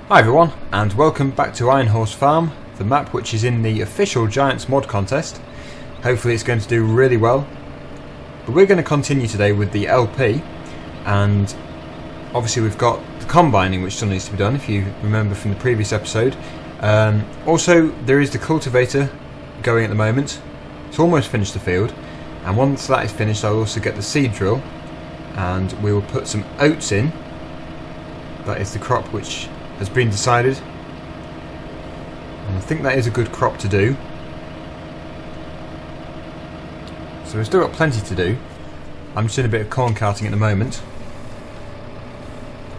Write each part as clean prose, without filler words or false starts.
Hi everyone, and welcome back to Iron Horse Farm, the map which is in the official Giants mod contest. Hopefully it's going to do really well. But we're going to continue today with the LP, and obviously we've got the combining which still needs to be done, if you remember from the previous episode. Also, there is the cultivator going at the moment. It's almost finished the field, and once that is finished I'll also get the seed drill, and we will put some oats in. That is the crop which has been decided, and I think that is a good crop to do. So we've still got plenty to do. I'm just doing a bit of corn carting at the moment.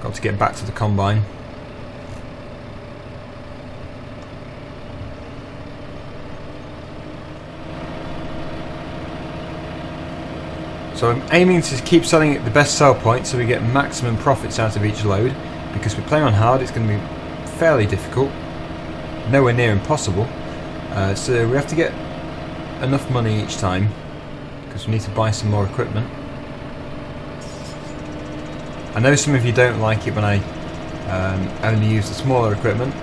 Got to get back to the combine. So I'm aiming to keep selling at the best sell point so we get maximum profits out of each load. Because we're playing on hard, it's going to be fairly difficult, nowhere near impossible. So we have to get enough money each time, because we need to buy some more equipment. I know some of you don't like it when I only use the smaller equipment,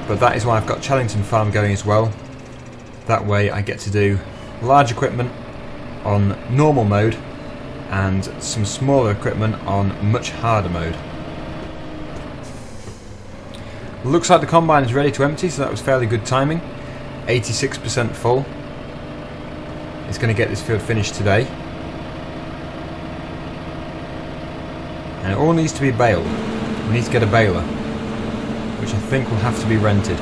but that is why I've got Challengton Farm going as well. That way I get to do large equipment on normal mode and some smaller equipment on much harder mode. Looks like the combine is ready to empty, so that was fairly good timing. 86% full. It's going to get this field finished today. And it all needs to be baled. We need to get a baler, which I think will have to be rented.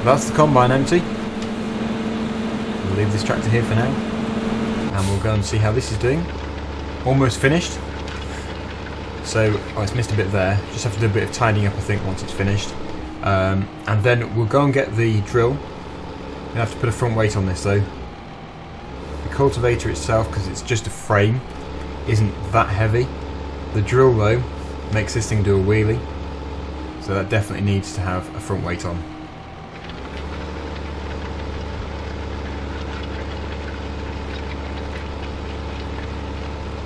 That's the combine empty. We'll leave this tractor here for now, and we'll go and see how this is doing. Almost finished. So, it's missed a bit there. Just have to do a bit of tidying up, I think, once it's finished. And then we'll go and get the drill. We'll have to put a front weight on this though. The cultivator itself, because it's just a frame, isn't that heavy. The drill though makes this thing do a wheelie, so that definitely needs to have a front weight on.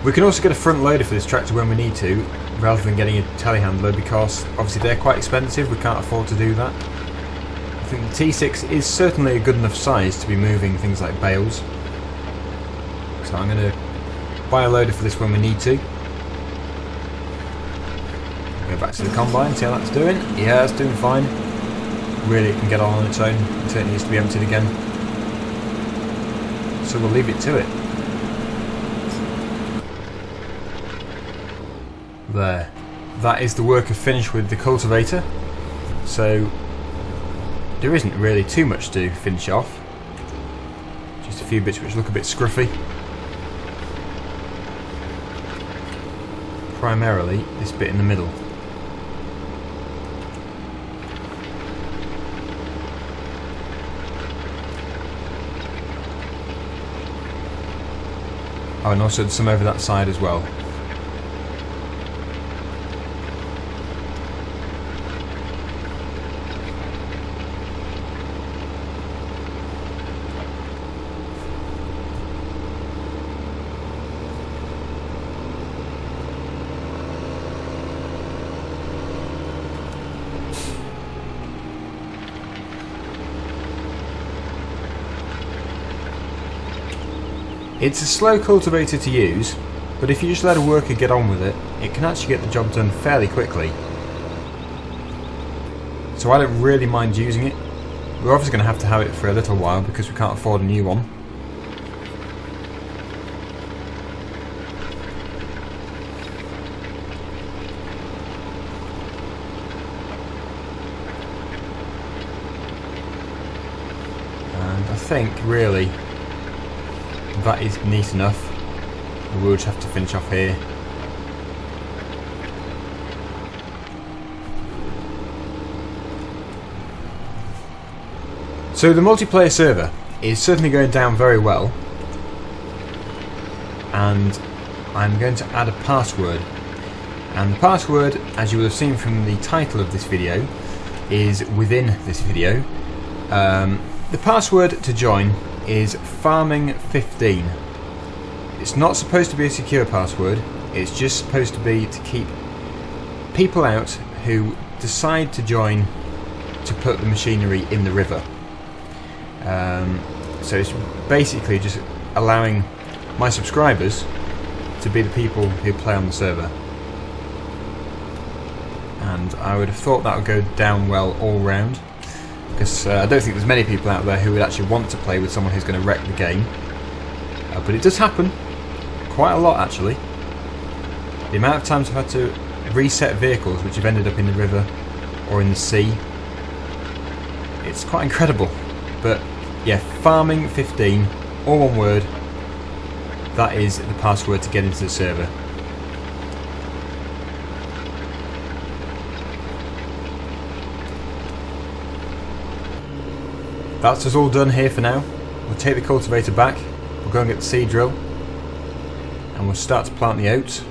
We can also get a front loader for this tractor when we need to, rather than getting a telehandler, because obviously they're quite expensive, we can't afford to do that. I think the T6 is certainly a good enough size to be moving things like bales. So I'm going to buy a loader for this when we need to. Go back to the combine, see how that's doing. Yeah, it's doing fine. Really, it can get on its own until it needs to be emptied again. So we'll leave it to it. There. That is the work of finish with the cultivator. So there isn't really too much to finish off. Just a few bits which look a bit scruffy. Primarily this bit in the middle. Oh, and also some over that side as well. It's a slow cultivator to use, but if you just let a worker get on with it, it can actually get the job done fairly quickly. So I don't really mind using it. We're obviously going to have it for a little while because we can't afford a new one. I think really that is neat enough. We'll just have to finish off here. So the multiplayer server is certainly going down very well, and I'm going to add a password. And the password, as you will have seen from the title of this video, is within this video. The password to join is farming15. It's not supposed to be a secure password, it's just supposed to be to keep people out who decide to join to put the machinery in the river. So it's basically just allowing my subscribers to be the people who play on the server. And I would have thought that would go down well all round, because I don't think there's many people out there who would actually want to play with someone who's going to wreck the game. But it does happen quite a lot, actually. The amount of times I've had to reset vehicles which have ended up in the river or in the sea, it's quite incredible. But yeah, farming15, all one word, that is the password to get into the server. That's us all done here for now. We'll take the cultivator back, we'll go and get the seed drill, and we'll start to plant the oats.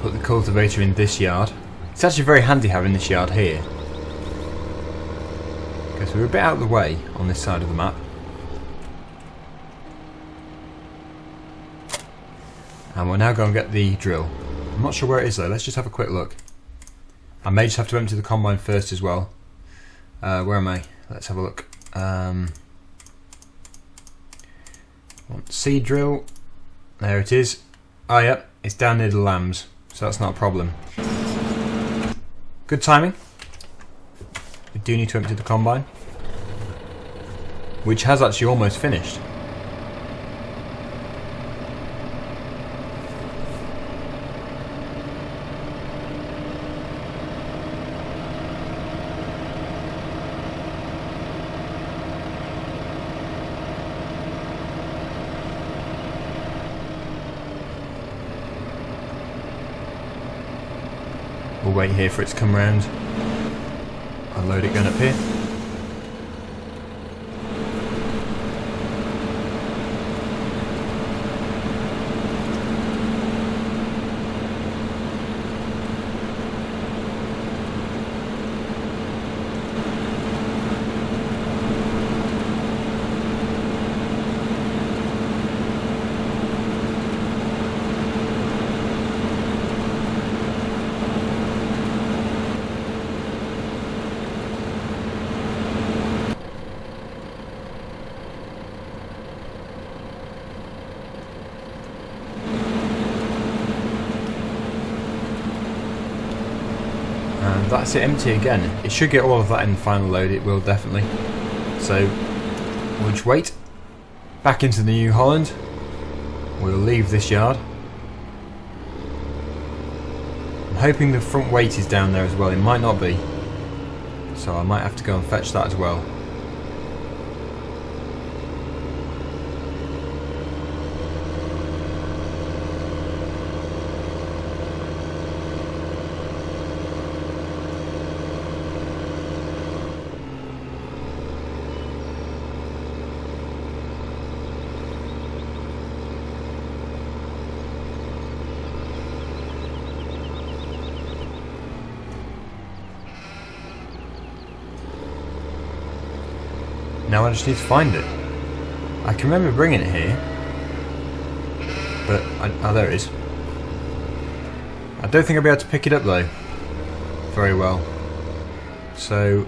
Put the cultivator in this yard. It's actually very handy having this yard here, because we're a bit out of the way on this side of the map. And we'll now go and get the drill. I'm not sure where it is though, let's just have a quick look. I may just have to empty the combine first as well. Where am I? Let's have a look. Seed drill. There it is. Oh yep, it's down near the lambs. So that's not a problem. Good timing. We do need to empty the combine, which has actually almost finished. We'll wait here for it to come round. I'll load it going up here. And that's it empty again. It should get all of that in the final load, it will definitely. So we'll just wait. Back into the New Holland. We'll leave this yard. I'm hoping the front weight is down there as well. It might not be, so I might have to go and fetch that as well. Now I just need to find it. I can remember bringing it here, but oh, there it is. I don't think I'll be able to pick it up though very well, so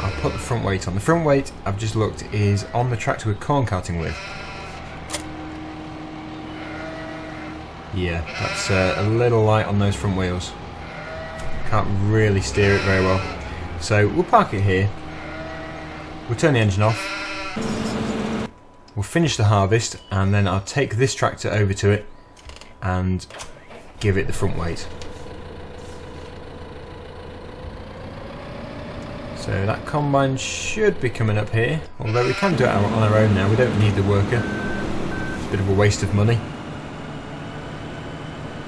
I'll put the front weight on. The front weight, I've just looked, is on the tractor we're corn carting with. Yeah, that's a little light on those front wheels. Can't really steer it very well. So we'll park it here. We'll turn the engine off. We'll finish the harvest, and then I'll take this tractor over to it and give it the front weight. So that combine should be coming up here, although we can do it on our own now. We don't need the worker. It's a bit of a waste of money.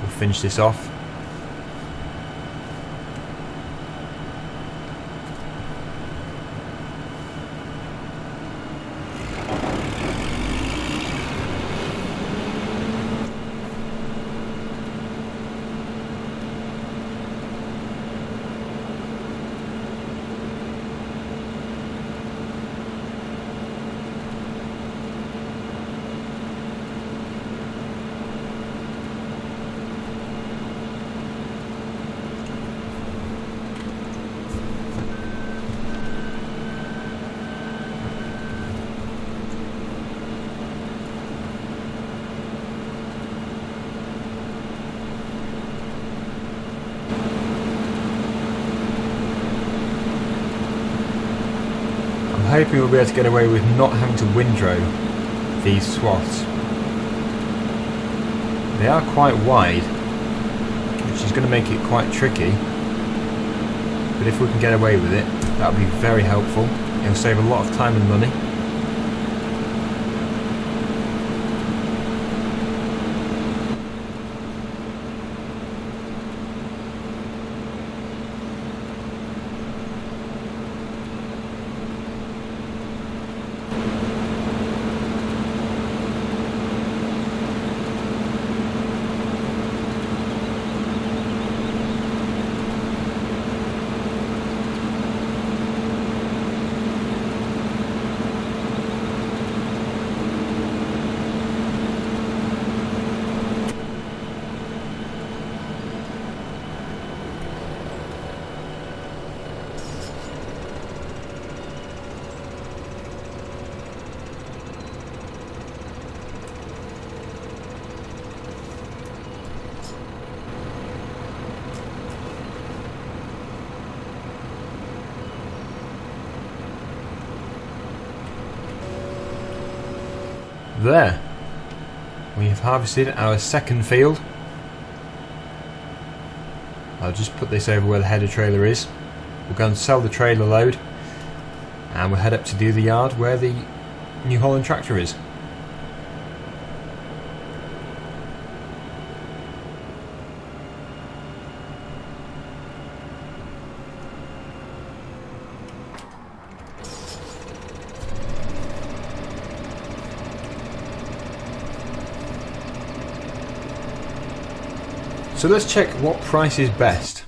We'll finish this off. I'm hoping we'll be able to get away with not having to windrow these swaths. They are quite wide, which is going to make it quite tricky, but if we can get away with it, that would be very helpful. It'll save a lot of time and money. There, we have harvested our second field. I'll just put this over where the header trailer is. We'll go and sell the trailer load, and we'll head up to do the yard where the New Holland tractor is. So let's check what price is best.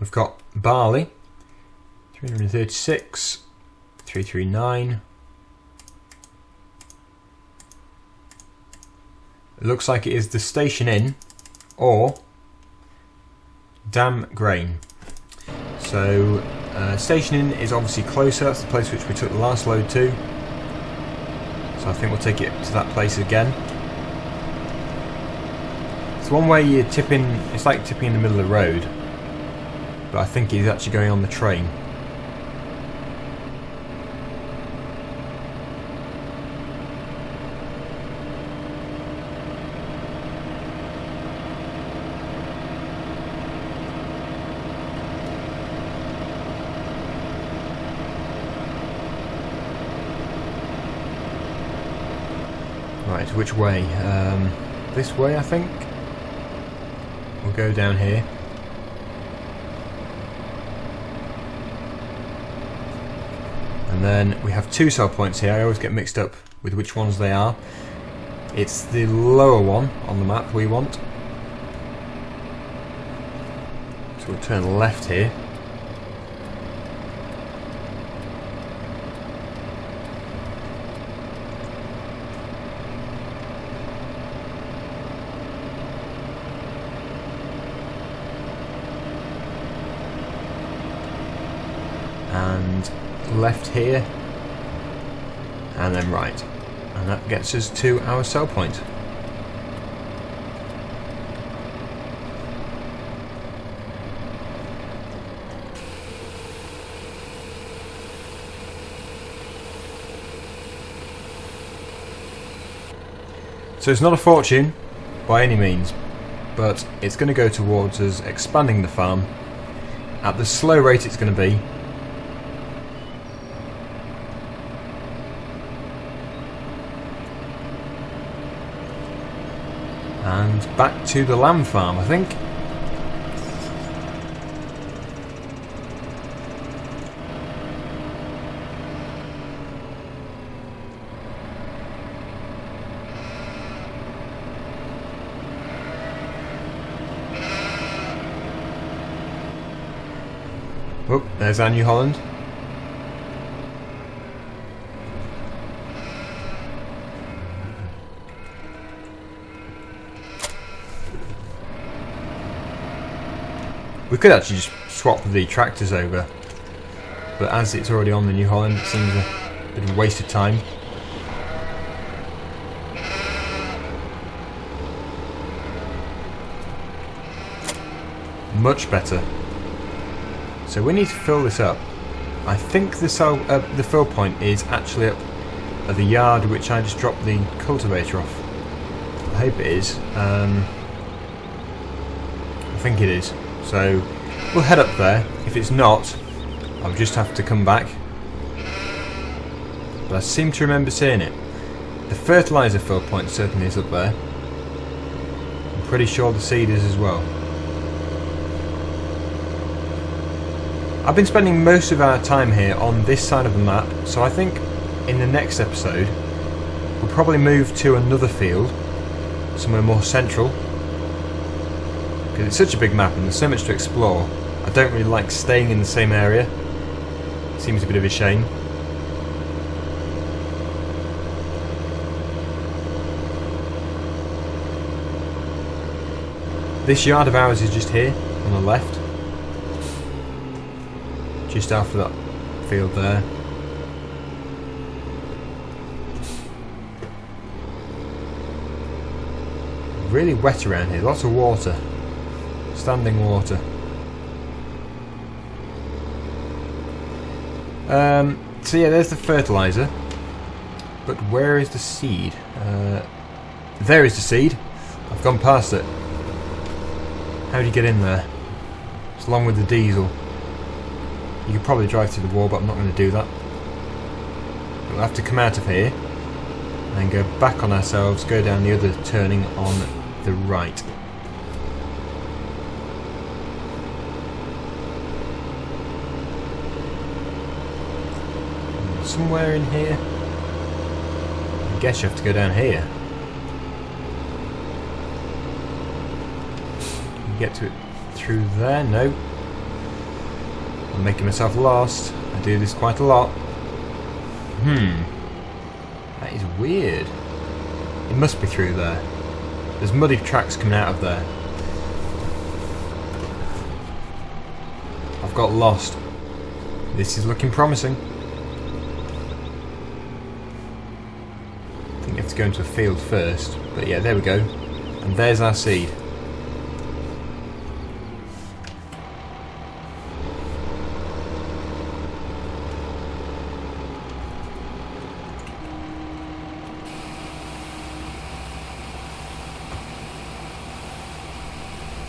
We've got barley, 336, 339. It looks like it is the station inn or dam grain. So station inn is obviously closer. That's the place which we took the last load to. So I think we'll take it to that place again. It's one way you're tipping, it's like tipping in the middle of the road, but I think he's actually going on the train. Right, which way? This way, I think. We'll go down here. And then we have two sell points here. I always get mixed up with which ones they are. It's the lower one on the map we want. So we'll turn left here. And left here, and then right. And that gets us to our sell point. So it's not a fortune by any means, but it's going to go towards us expanding the farm at the slow rate it's going to be. And back to the lamb farm, I think. Oh, there's our New Holland. We could actually just swap the tractors over, but as it's already on the New Holland, it seems a bit of a waste of time. Much better. So we need to fill this up. I think the fill point is actually up at the yard which I just dropped the cultivator off. I hope it is. I think it is. So we'll head up there. If it's not, I'll just have to come back. But I seem to remember seeing it. The fertiliser fill point certainly is up there. I'm pretty sure the seed is as well. I've been spending most of our time here on this side of the map, so I think in the next episode we'll probably move to another field, somewhere more central. Because it's such a big map and there's so much to explore, I don't really like staying in the same area. It seems a bit of a shame. This yard of ours is just here, on the left. Just after that field there. Really wet around here, lots of water. Standing water. So yeah, there's the fertiliser. But where is the seed? There is the seed. I've gone past it. How do you get in there? It's along with the diesel. You could probably drive through the wall, but I'm not going to do that. We'll have to come out of here and go back on ourselves, go down the other turning on the right. Somewhere in here. I guess you have to go down here. Can you get to it through there? No. I'm making myself lost. I do this quite a lot. That is weird. It must be through there. There's muddy tracks coming out of there. I've got lost. This is looking promising. I think you have to go into a field first. But yeah, there we go. And there's our seed.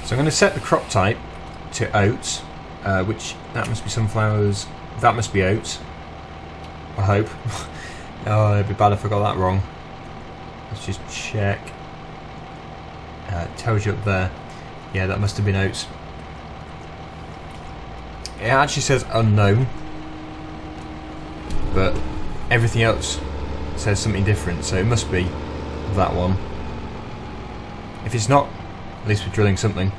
So I'm going to set the crop type to oats, which that must be sunflowers, that must be oats, I hope. Oh, it'd be bad if I got that wrong. Let's just check. It tells you up there. Yeah, that must have been oats. It actually says unknown, but everything else says something different, so it must be that one. If it's not, at least we're drilling something.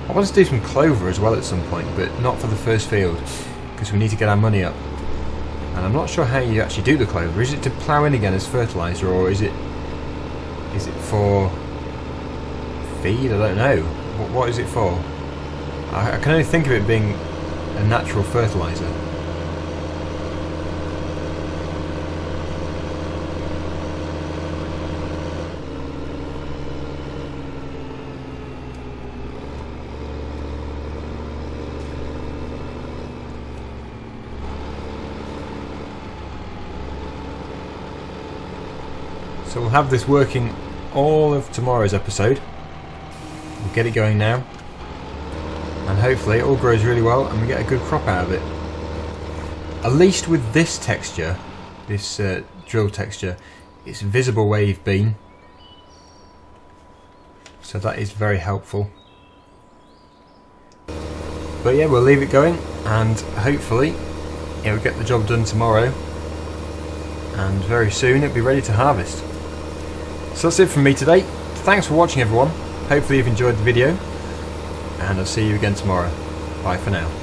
I want to do some clover as well at some point, but not for the first field, because we need to get our money up. And I'm not sure how you actually do the clover. Is it to plough in again as fertiliser, or is it for feed? I don't know. What is it for? I can only think of it being a natural fertiliser. So we'll have this working all of tomorrow's episode. We'll get it going now, and hopefully it all grows really well and we get a good crop out of it. At least with this texture, this drill texture, it's visible where you've been, so that is very helpful. But yeah, we'll leave it going and hopefully it'll get the job done tomorrow, and very soon it'll be ready to harvest. So that's it from me today. Thanks for watching, everyone. Hopefully you've enjoyed the video, and I'll see you again tomorrow. Bye for now.